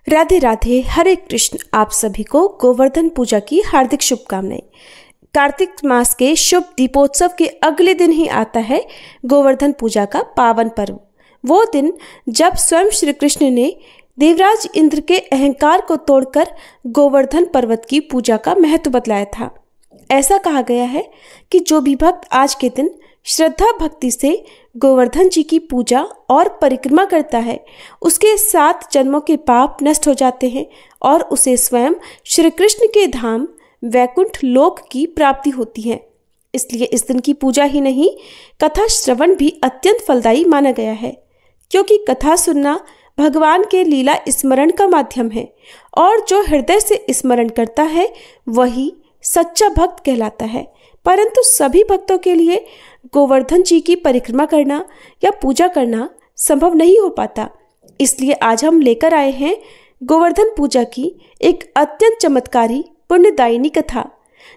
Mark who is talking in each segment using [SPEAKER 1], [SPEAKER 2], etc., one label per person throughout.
[SPEAKER 1] राधे राधे, हरे कृष्ण। आप सभी को गोवर्धन पूजा की हार्दिक शुभकामनाएं। कार्तिक मास के शुभ दीपोत्सव के अगले दिन ही आता है गोवर्धन पूजा का पावन पर्व। वो दिन जब स्वयं श्री कृष्ण ने देवराज इंद्र के अहंकार को तोड़कर गोवर्धन पर्वत की पूजा का महत्व बतलाया था। ऐसा कहा गया है कि जो भी भक्त आज के दिन श्रद्धा भक्ति से गोवर्धन जी की पूजा और परिक्रमा करता है, उसके 7 जन्मों के पाप नष्ट हो जाते हैं और उसे स्वयं श्री कृष्ण के धाम वैकुंठ लोक की प्राप्ति होती है। इसलिए इस दिन की पूजा ही नहीं, कथा श्रवण भी अत्यंत फलदायी माना गया है, क्योंकि कथा सुनना भगवान के लीला स्मरण का माध्यम है और जो हृदय से स्मरण करता है वही सच्चा भक्त कहलाता है। परंतु सभी भक्तों के लिए गोवर्धन जी की परिक्रमा करना या पूजा करना संभव नहीं हो पाता। इसलिए आज हम लेकर आए हैं गोवर्धन पूजा की एक अत्यंत चमत्कारी पुण्यदायिनी कथा,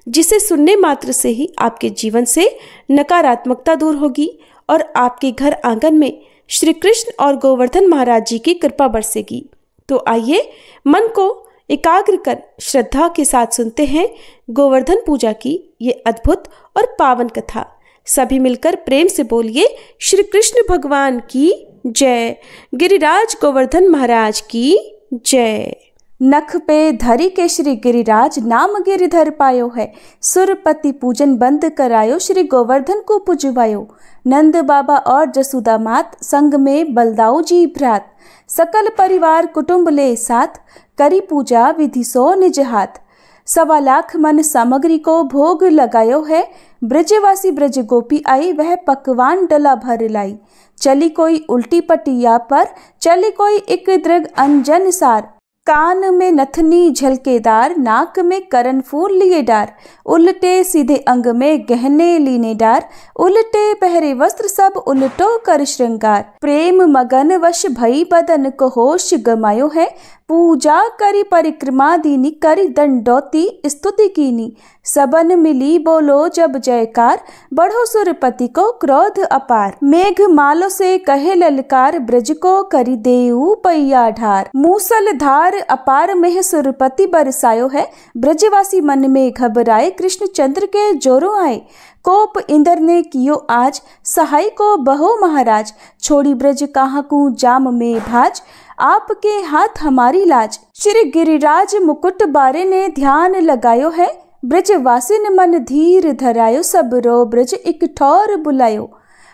[SPEAKER 1] जिसे सुनने मात्र से ही आपके जीवन से नकारात्मकता दूर होगी और आपके घर आंगन में श्री कृष्ण और गोवर्धन महाराज जी की कृपा बरसेगी। तो आइए मन को एकाग्र कर श्रद्धा के साथ सुनते हैं गोवर्धन पूजा की ये अद्भुत और पावन कथा। सभी मिलकर प्रेम से बोलिए श्री कृष्ण भगवान की जय, गिरिराज गोवर्धन महाराज की जय।
[SPEAKER 2] नख पे धरी के श्री गिरिराज नाम गिरिधर पायो है, सुरपति पूजन बंद करायो श्री गोवर्धन को पुजवायो। नंद बाबा और जसोदा मात संग में बलदाऊ जी भ्रात, सकल परिवार कुटुंब ले साथ करी पूजा विधि सो निज हाथ। 1.25 लाख मन सामग्री को भोग लगायो है, ब्रजवासी ब्रज गोपी आई वह पकवान डला भर लाई। चली कोई उल्टी पटिया पर, चली कोई एक दृग अंजन सार। कान में नथनी झलकेदार, नाक में करन फूल लिए डार। उल्टे सीधे अंग में गहने लीने डार, उल्टे पहरे वस्त्र सब उल्टो कर श्रृंगार। प्रेम मगन वश भई बदन को होश गमायो है, पूजा करी परिक्रमा दीनी करी दंडोती स्तुति कीनी। सबन मिली बोलो जब जयकार, बढ़ो सुरपति को क्रोध अपार। मेघ मालो से कहे ललकार, ब्रज को करी देऊ पैया ढार। मूसल धार अपार में सुरपति बरसायो है, ब्रजवासी मन में घबराए कृष्ण चंद्र के जोरों आए। कोप इंद्र ने कियो आज, सहाय को बहो महाराज। छोड़ी ब्रज कहाँ को जाम में भाज, आपके हाथ हमारी लाज। श्री गिरिराज मुकुट बारे ने ध्यान लगायो है, ब्रजवासिन मन धीर धरायो। सब रो ब्रज एक ठौर बुलायो।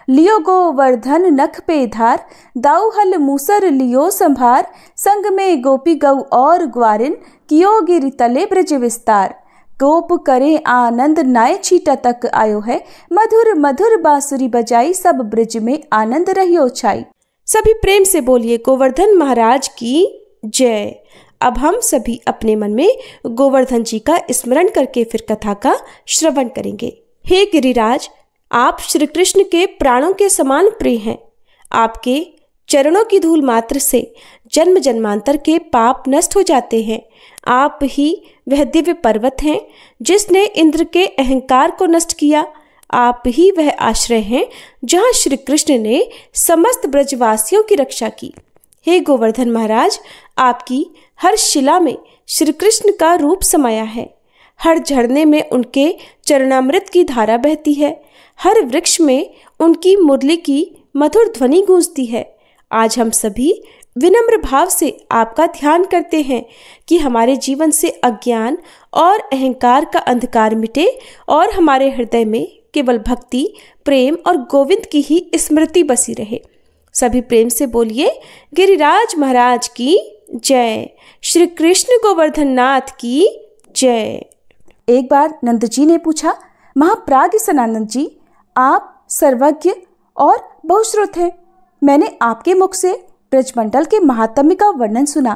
[SPEAKER 2] लियो गोवर्धन नख पे धार, दाऊ हल मूसर लियो संभार। संग में गोपी गौ और ग्वारिन, कियो गिरि तले ब्रज विस्तार। गोप करे आनंद नाय छीटा तक आयो है, मधुर मधुर बांसुरी बजाई। सब ब्रज में आनंद रहियो छाई।
[SPEAKER 1] सभी प्रेम से बोलिए गोवर्धन महाराज की जय। अब हम सभी अपने मन में गोवर्धन जी का स्मरण करके फिर कथा का श्रवण करेंगे। हे गिरिराज, आप श्री कृष्ण के प्राणों के समान प्रिय हैं। आपके चरणों की धूल मात्र से जन्म जन्मांतर के पाप नष्ट हो जाते हैं। आप ही वह दिव्य पर्वत हैं जिसने इंद्र के अहंकार को नष्ट किया। आप ही वह आश्रय हैं जहाँ श्री कृष्ण ने समस्त ब्रजवासियों की रक्षा की। हे गोवर्धन महाराज, आपकी हर शिला में श्री कृष्ण का रूप समाया है। हर झरने में उनके चरणामृत की धारा बहती है। हर वृक्ष में उनकी मुरली की मधुर ध्वनि गूंजती है। आज हम सभी विनम्र भाव से आपका ध्यान करते हैं कि हमारे जीवन से अज्ञान और अहंकार का अंधकार मिटे और हमारे हृदय में केवल भक्ति, प्रेम और गोविंद की ही स्मृति बसी रहे। सभी प्रेम से बोलिए गिरिराज महाराज की जय, श्री कृष्ण गोवर्धन नाथ की जय।
[SPEAKER 2] एक बार नंद जी ने पूछा, महाप्राज्ञ सनानंद जी, आप सर्वज्ञ और बहुश्रुत हैं। मैंने आपके मुख से ब्रजमंडल के महात्म्य का वर्णन सुना।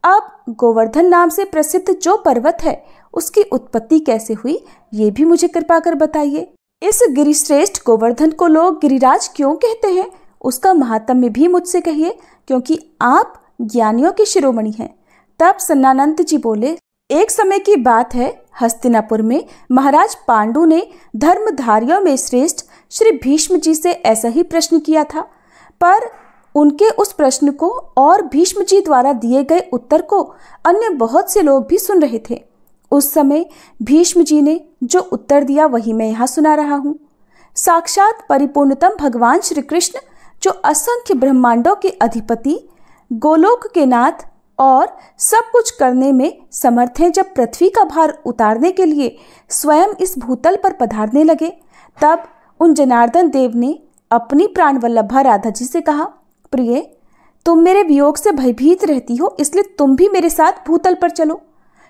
[SPEAKER 2] अब गोवर्धन नाम से प्रसिद्ध जो पर्वत है उसकी उत्पत्ति कैसे हुई, ये भी मुझे कृपा कर बताइए। इस गिरिश्रेष्ठ गोवर्धन को लोग गिरिराज क्यों कहते हैं, उसका महात्म्य भी मुझसे कहिए, क्योंकि आप ज्ञानियों के शिरोमणि हैं। तब सन्नानंद जी बोले, एक समय की बात है, हस्तिनापुर में महाराज पांडु ने धर्मधारियों में श्रेष्ठ श्री भीष्म जी से ऐसा ही प्रश्न किया था, पर उनके उस प्रश्न को और भीष्म जी द्वारा दिए गए उत्तर को अन्य बहुत से लोग भी सुन रहे थे। उस समय भीष्म जी ने जो उत्तर दिया वही मैं यहाँ सुना रहा हूँ। साक्षात परिपूर्णतम भगवान श्री कृष्ण, जो असंख्य ब्रह्मांडों के अधिपति, गोलोक के नाथ और सब कुछ करने में समर्थ हैं, जब पृथ्वी का भार उतारने के लिए स्वयं इस भूतल पर पधारने लगे, तब उन जनार्दन देव ने अपनी प्राण वल्लभा राधा जी से कहा, प्रिय, तुम मेरे वियोग से भयभीत रहती हो, इसलिए तुम भी मेरे साथ भूतल पर चलो।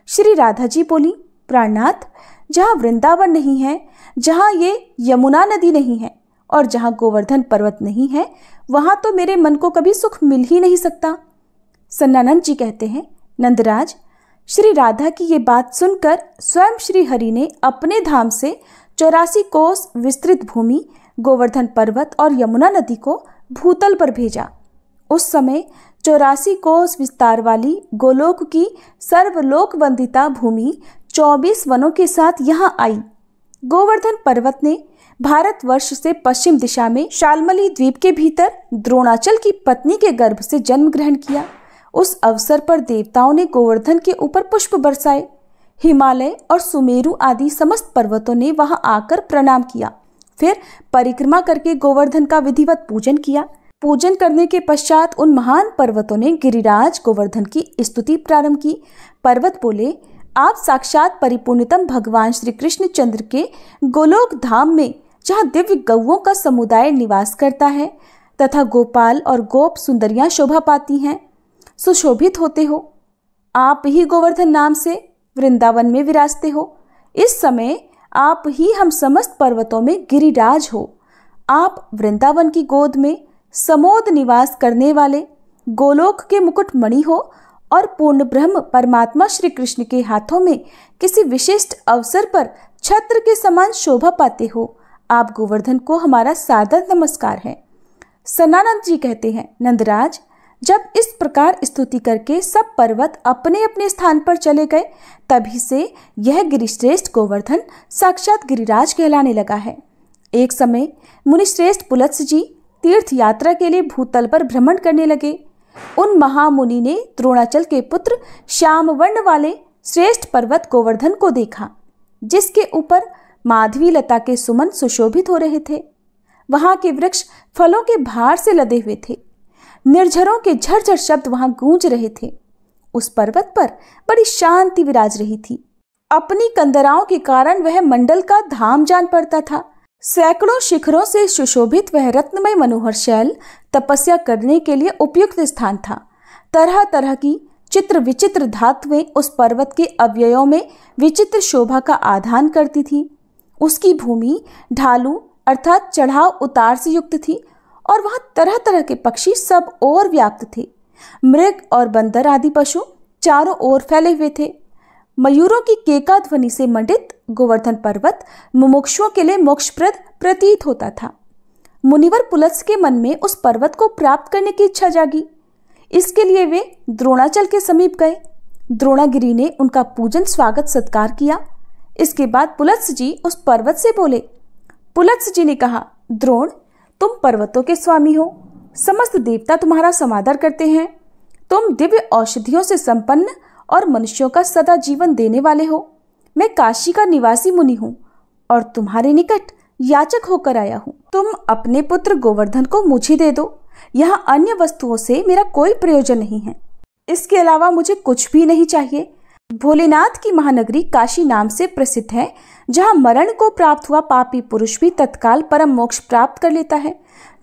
[SPEAKER 2] श्री राधा जी बोली, प्राणनाथ, जहाँ वृंदावन नहीं है, जहाँ ये यमुना नदी नहीं है और जहाँ गोवर्धन पर्वत नहीं है, वहाँ तो मेरे मन को कभी सुख मिल ही नहीं सकता। सन्नानंद जी कहते हैं, नंदराज, श्री राधा की ये बात सुनकर स्वयं श्री हरि ने अपने धाम से 84 कोस विस्तृत भूमि, गोवर्धन पर्वत और यमुना नदी को भूतल पर भेजा। उस समय 84 कोस विस्तार वाली गोलोक की सर्वलोक वंदिता भूमि 24 वनों के साथ यहाँ आई। गोवर्धन पर्वत ने भारतवर्ष से पश्चिम दिशा में शाल्मली द्वीप के भीतर द्रोणाचल की पत्नी के गर्भ से जन्म ग्रहण किया। उस अवसर पर देवताओं ने गोवर्धन के ऊपर पुष्प बरसाए। हिमालय और सुमेरु आदि समस्त पर्वतों ने वहां आकर प्रणाम किया। फिर परिक्रमा करके गोवर्धन का विधिवत पूजन किया। पूजन करने के पश्चात उन महान पर्वतों ने गिरिराज गोवर्धन की स्तुति प्रारंभ की। पर्वत बोले, आप साक्षात परिपूर्णतम भगवान श्री कृष्ण चंद्र के गोलोक धाम में, जहाँ दिव्य गौओं का समुदाय निवास करता है तथा गोपाल और गोप सुंदरियां शोभा पाती हैं, सुशोभित होते हो। आप ही गोवर्धन नाम से वृंदावन में विराजते हो। इस समय आप ही हम समस्त पर्वतों में गिरिराज हो। आप वृंदावन की गोद में समोद निवास करने वाले गोलोक के मुकुट मणि हो और पूर्ण ब्रह्म परमात्मा श्री कृष्ण के हाथों में किसी विशिष्ट अवसर पर छत्र के समान शोभा पाते हो। आप गोवर्धन को हमारा सादर नमस्कार है। सन्नानंद जी कहते हैं, नंदराज, जब इस प्रकार स्तुति करके सब पर्वत अपने अपने स्थान पर चले गए, तभी से यह गिरिश्रेष्ठ गोवर्धन साक्षात गिरिराज कहलाने लगा है। एक समय मुनिश्रेष्ठ पुलत्स जी तीर्थ यात्रा के लिए भूतल पर भ्रमण करने लगे। उन महामुनि ने द्रोणाचल के पुत्र श्याम वर्ण वाले श्रेष्ठ पर्वत गोवर्धन को देखा, जिसके ऊपर माधवी लता के सुमन सुशोभित हो रहे थे। वहां के वृक्ष फलों के भार से लदे हुए थे। निर्झरों के झरझर शब्द वहां गूंज रहे थे। उस पर्वत पर बड़ी शांति विराज रही थी। अपनी कंदराओं के कारण वह मंडल का धाम जान पड़ता था। सैकड़ों शिखरों से सुशोभित वह रत्नमय मनोहर शैल तपस्या करने के लिए उपयुक्त स्थान था। तरह तरह की चित्र विचित्र धातुएं उस पर्वत के अवयवों में विचित्र शोभा का आधान करती थी। उसकी भूमि ढालू अर्थात चढ़ाव उतार से युक्त थी और वहां तरह तरह के पक्षी सब ओर व्याप्त थे। मृग और बंदर आदि पशु चारों ओर फैले हुए थे। मयूरों की केका ध्वनि से मंडित गोवर्धन पर्वत मुमुक्षुओं के लिए मोक्षप्रद प्रतीत होता था। मुनिवर पुलत्स के मन में उस पर्वत को प्राप्त करने की इच्छा जागी। इसके लिए वे द्रोणाचल के समीप गए। द्रोणागिरी ने उनका पूजन स्वागत सत्कार किया। इसके बाद पुलत्स जी उस पर्वत से बोले। पुलत्स जी ने कहा, द्रोण, तुम पर्वतों के स्वामी हो। समस्त देवता तुम्हारा समादर करते हैं। तुम दिव्य औषधियों से संपन्न और मनुष्यों का सदा जीवन देने वाले हो। मैं काशी का निवासी मुनि हूँ और तुम्हारे निकट याचक होकर आया हूँ। तुम अपने पुत्र गोवर्धन को मुझे दे दो। यहाँ अन्य वस्तुओं से मेरा कोई प्रयोजन नहीं है। इसके अलावा मुझे कुछ भी नहीं चाहिए। भोलेनाथ की महानगरी काशी नाम से प्रसिद्ध है, जहाँ मरण को प्राप्त हुआ पापी पुरुष भी तत्काल परम मोक्ष प्राप्त कर लेता है,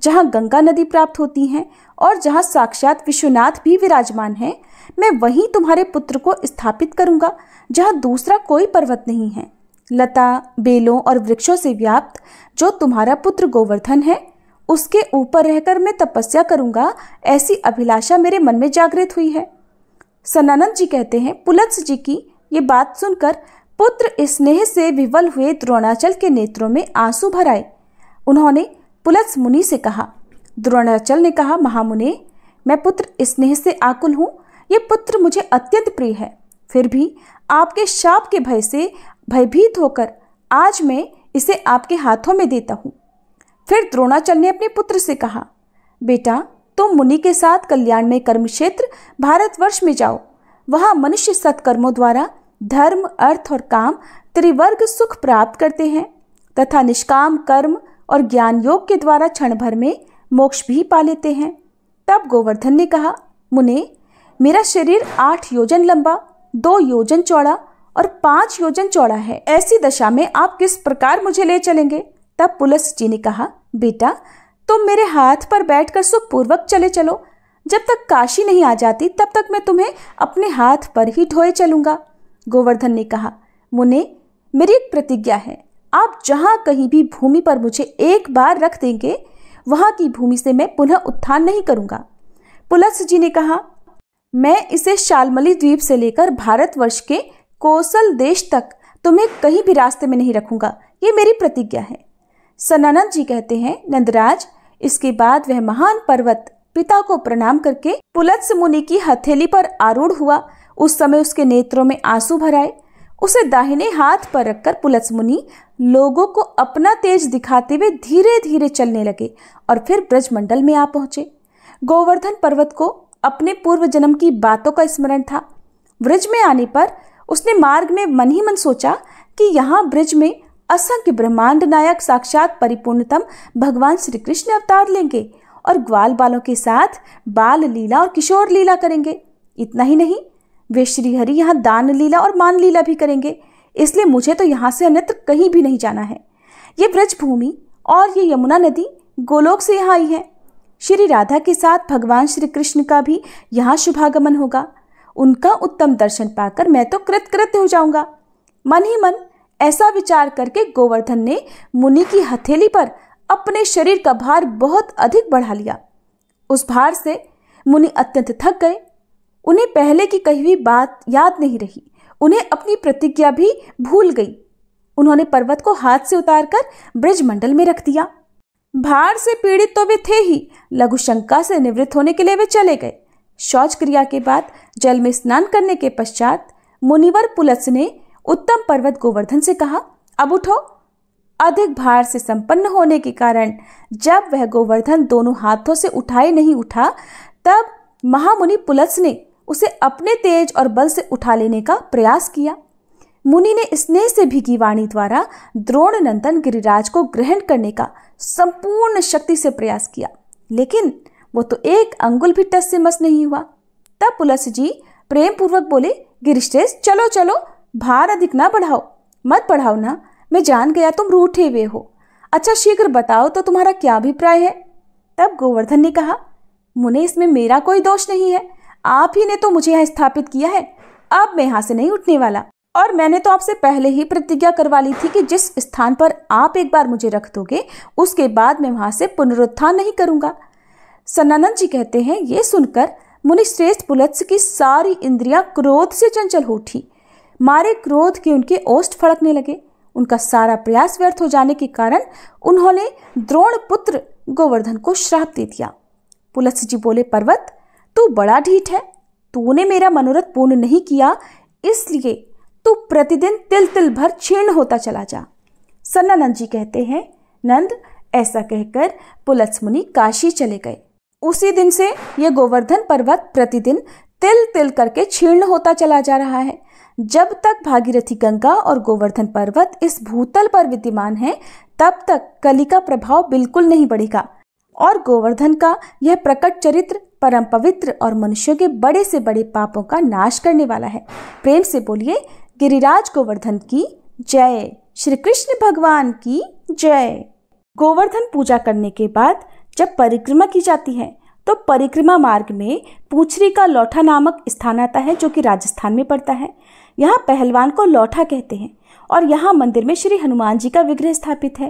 [SPEAKER 2] जहाँ गंगा नदी प्राप्त होती है और जहाँ साक्षात विश्वनाथ भी विराजमान है। मैं वहीं तुम्हारे पुत्र को स्थापित करूंगा, जहाँ दूसरा कोई पर्वत नहीं है। लता, बेलों और वृक्षों से व्याप्त जो तुम्हारा पुत्र गोवर्धन है, उसके ऊपर रहकर मैं तपस्या करूंगा, ऐसी अभिलाषा मेरे मन में जागृत हुई है। सन्नानंद जी कहते हैं, पुलत्स जी की ये बात सुनकर पुत्र स्नेह से विवल हुए द्रोणाचल के नेत्रों में आंसू भर आए। उन्होंने पुलत्स मुनि से कहा। द्रोणाचल ने कहा, महामुने, मैं पुत्र स्नेह से आकुल हूँ। ये पुत्र मुझे अत्यंत प्रिय है, फिर भी आपके शाप के भय से भयभीत होकर आज मैं इसे आपके हाथों में देता हूँ। फिर द्रोणाचल ने अपने पुत्र से कहा, बेटा, तुम मुनि के साथ कल्याण में कर्म क्षेत्र भारतवर्ष में जाओ। वहां मनुष्य सत्कर्मों द्वारा धर्म, अर्थ और काम त्रिवर्ग सुख प्राप्त करते हैं तथा निष्काम कर्म और ज्ञान योग के द्वारा क्षण भर में मोक्ष भी पा लेते हैं। तब गोवर्धन ने कहा, मुने, मेरा शरीर 8 योजन लंबा, 2 योजन चौड़ा और 5 योजन चौड़ा है। ऐसी दशा में आप किस प्रकार मुझे ले चलेंगे? तब पुलस्त जी ने कहा, बेटा, तुम मेरे हाथ पर बैठकर सुखपूर्वक चले चलो। जब तक काशी नहीं आ जाती तब तक मैं तुम्हें अपने हाथ पर ही ढोए चलूंगा। गोवर्धन ने कहा, मुने, मेरी एक प्रतिज्ञा है, आप जहां कहीं भी भूमि पर मुझे एक बार रख देंगे, वहां की भूमि से मैं पुनः उत्थान नहीं करूंगा। पुलस्त जी ने कहा, मैं इसे शालमली द्वीप से लेकर भारतवर्ष के कौशल देश तक तुम्हें कहीं भी रास्ते में नहीं रखूंगा, ये मेरी प्रतिज्ञा है। सनानंद जी कहते हैं, नंदराज, इसके बाद वह महान पर्वत पिता को प्रणाम करके पुलत्स मुनि की हथेली पर आरूढ़ हुआ। उस समय उसके नेत्रों में आंसू भर आए। उसे दाहिने हाथ पर रखकर पुलत्स मुनि लोगों को अपना तेज दिखाते हुए धीरे धीरे चलने लगे और फिर ब्रजमंडल में आ पहुंचे। गोवर्धन पर्वत को अपने पूर्व जन्म की बातों का स्मरण था। ब्रज में आने पर उसने मार्ग में मन ही मन सोचा कि यहाँ ब्रज में असंख्य ब्रह्मांड नायक साक्षात परिपूर्णतम भगवान श्री कृष्ण अवतार लेंगे और ग्वाल बालों के साथ बाल लीला और किशोर लीला करेंगे। इतना ही नहीं, वे श्रीहरि यहाँ दान लीला और मान लीला भी करेंगे। इसलिए मुझे तो यहाँ से अन्यत्र कहीं भी नहीं जाना है। ये ब्रज भूमि और ये यमुना नदी गोलोक से यहाँ आई है। श्री राधा के साथ भगवान श्री कृष्ण का भी यहाँ शुभागमन होगा। उनका उत्तम दर्शन पाकर मैं तो कृतकृत्य हो जाऊंगा। मन ही मन ऐसा विचार करके गोवर्धन ने मुनि की हथेली पर अपने शरीर का भार बहुत अधिक बढ़ा लिया। उस भार से मुनि अत्यंत थक गए। उन्हें पहले की कही हुई बात याद नहीं रही। उन्हें अपनी प्रतिज्ञा भी भूल गई। उन्होंने पर्वत को हाथ से उतारकर ब्रजमंडल में रख दिया। भार से पीड़ित तो वे थे ही, लघु शंका से निवृत्त होने के लिए वे चले गए। शौच क्रिया के बाद जल में स्नान करने के पश्चात मुनिवर पुलत्स ने उत्तम पर्वत गोवर्धन से कहा, अब उठो। अधिक भार से संपन्न होने के कारण जब वह गोवर्धन दोनों हाथों से उठाए नहीं उठा, तब महामुनि पुलत्स ने उसे अपने तेज और बल से उठा लेने का प्रयास किया। मुनि ने स्नेह से भीगी वाणी द्वारा द्रोण नंदन गिरिराज को ग्रहण करने का संपूर्ण शक्ति से प्रयास किया, लेकिन वो तो एक अंगुल भी टस से मस नहीं हुआ। तब पुलत्स जी प्रेम पूर्वक बोले, गिरिश्रेष्ठ, चलो चलो, भार अधिक ना बढ़ाओ। मत बढ़ाओ ना, मैं जान गया तुम रूठे हुए हो। अच्छा शीघ्र बताओ तो तुम्हारा क्या अभिप्राय है? तब गोवर्धन ने कहा, मुने, इसमें मेरा कोई दोष नहीं है। आप ही ने तो मुझे यहाँ स्थापित किया है। अब मैं यहाँ से नहीं उठने वाला। और मैंने तो आपसे पहले ही प्रतिज्ञा करवा ली थी कि जिस स्थान पर आप एक बार मुझे रख दोगे, उसके बाद मैं वहां से पुनरुत्थान नहीं करूंगा। सनानंद जी कहते हैं, ये सुनकर मुनि श्रेष्ठ पुलत्स की सारी इंद्रियां क्रोध से चंचल हो उठी। मारे क्रोध के उनके ओष्ठ फड़कने लगे। उनका सारा प्रयास व्यर्थ हो जाने के कारण उन्होंने द्रोण पुत्र गोवर्धन को श्राप दे दिया। पुलत्स जी बोले, पर्वत, तू बड़ा ढीठ है। तूने मेरा मनोरथ पूर्ण नहीं किया, इसलिए तू प्रतिदिन तिल तिल भर क्षीण होता चला जा। सनानंद जी कहते हैं, नंद, ऐसा कहकर पुलत्स मुनि काशी चले गए। उसी दिन से यह गोवर्धन पर्वत प्रतिदिन तिल तिल करके क्षीण होता चला जा रहा है। जब तक भागीरथी गंगा और गोवर्धन पर्वत इस भूतल पर विद्यमान है, तब तक कली का प्रभाव बिल्कुल नहीं बढ़ेगा और गोवर्धन का यह प्रकट चरित्र परम पवित्र और मनुष्यों के बड़े से बड़े पापों का नाश करने वाला है। प्रेम से बोलिए, गिरिराज गोवर्धन की जय। श्री कृष्ण भगवान की जय। गोवर्धन पूजा करने के बाद जब परिक्रमा की जाती है तो परिक्रमा मार्ग में पूछरी का लौठा नामक स्थान आता है, जो कि राजस्थान में पड़ता है। यहाँ पहलवान को लौठा कहते हैं और यहाँ मंदिर में श्री हनुमान जी का विग्रह स्थापित है।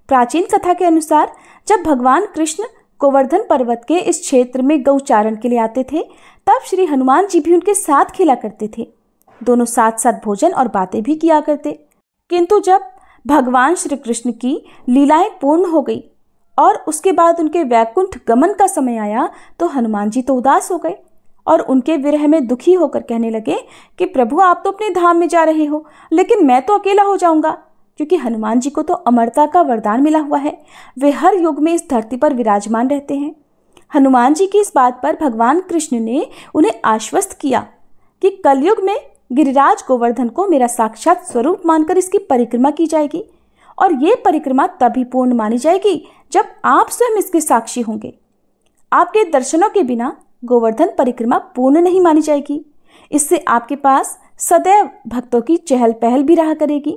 [SPEAKER 2] प्राचीन कथा के अनुसार जब भगवान कृष्ण गोवर्धन पर्वत के इस क्षेत्र में गौचारण के लिए आते थे, तब श्री हनुमान जी भी उनके साथ खेला करते थे। दोनों साथ साथ भोजन और बातें भी किया करते। किंतु जब भगवान श्री कृष्ण की लीलाएं पूर्ण हो गई और उसके बाद उनके वैकुंठ गमन का समय आया, तो हनुमान जी तो उदास हो गए और उनके विरह में दुखी होकर कहने लगे कि प्रभु, आप तो अपने धाम में जा रहे हो, लेकिन मैं तो अकेला हो जाऊंगा। क्योंकि हनुमान जी को तो अमरता का वरदान मिला हुआ है। वे हर युग में इस धरती पर विराजमान रहते हैं। हनुमान जी की इस बात पर भगवान कृष्ण ने उन्हें आश्वस्त किया कि कलयुग में गिरिराज गोवर्धन को मेरा साक्षात स्वरूप मानकर इसकी परिक्रमा की जाएगी और ये परिक्रमा तभी पूर्ण मानी जाएगी जब आप स्वयं इसके साक्षी होंगे। आपके दर्शनों के बिना गोवर्धन परिक्रमा पूर्ण नहीं मानी जाएगी। इससे आपके पास सदैव भक्तों की चहल पहल भी रहा करेगी।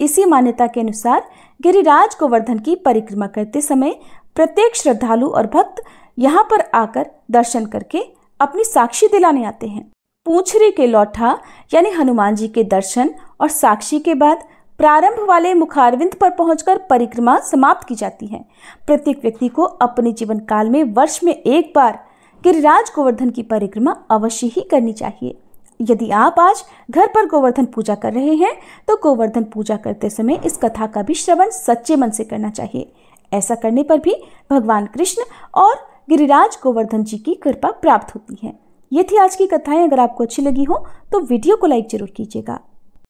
[SPEAKER 2] इसी मान्यता के अनुसार गिरिराज गोवर्धन की परिक्रमा करते समय प्रत्येक श्रद्धालु और भक्त यहाँ पर आकर दर्शन करके अपनी साक्षी दिलाने आते हैं। पूंछरी के लौठा यानी हनुमान जी के दर्शन और साक्षी के बाद प्रारंभ वाले मुखारविंद पर पहुंचकर परिक्रमा समाप्त की जाती है। प्रत्येक व्यक्ति को अपने जीवन काल में वर्ष में एक बार गिरिराज गोवर्धन की परिक्रमा अवश्य ही करनी चाहिए। यदि आप आज घर पर गोवर्धन पूजा कर रहे हैं तो गोवर्धन पूजा करते समय इस कथा का भी श्रवण सच्चे मन से करना चाहिए। ऐसा करने पर भी भगवान कृष्ण और गिरिराज गोवर्धन जी की कृपा प्राप्त होती है। ये थी आज की कथाएं। अगर आपको अच्छी लगी हो तो वीडियो को लाइक जरूर कीजिएगा।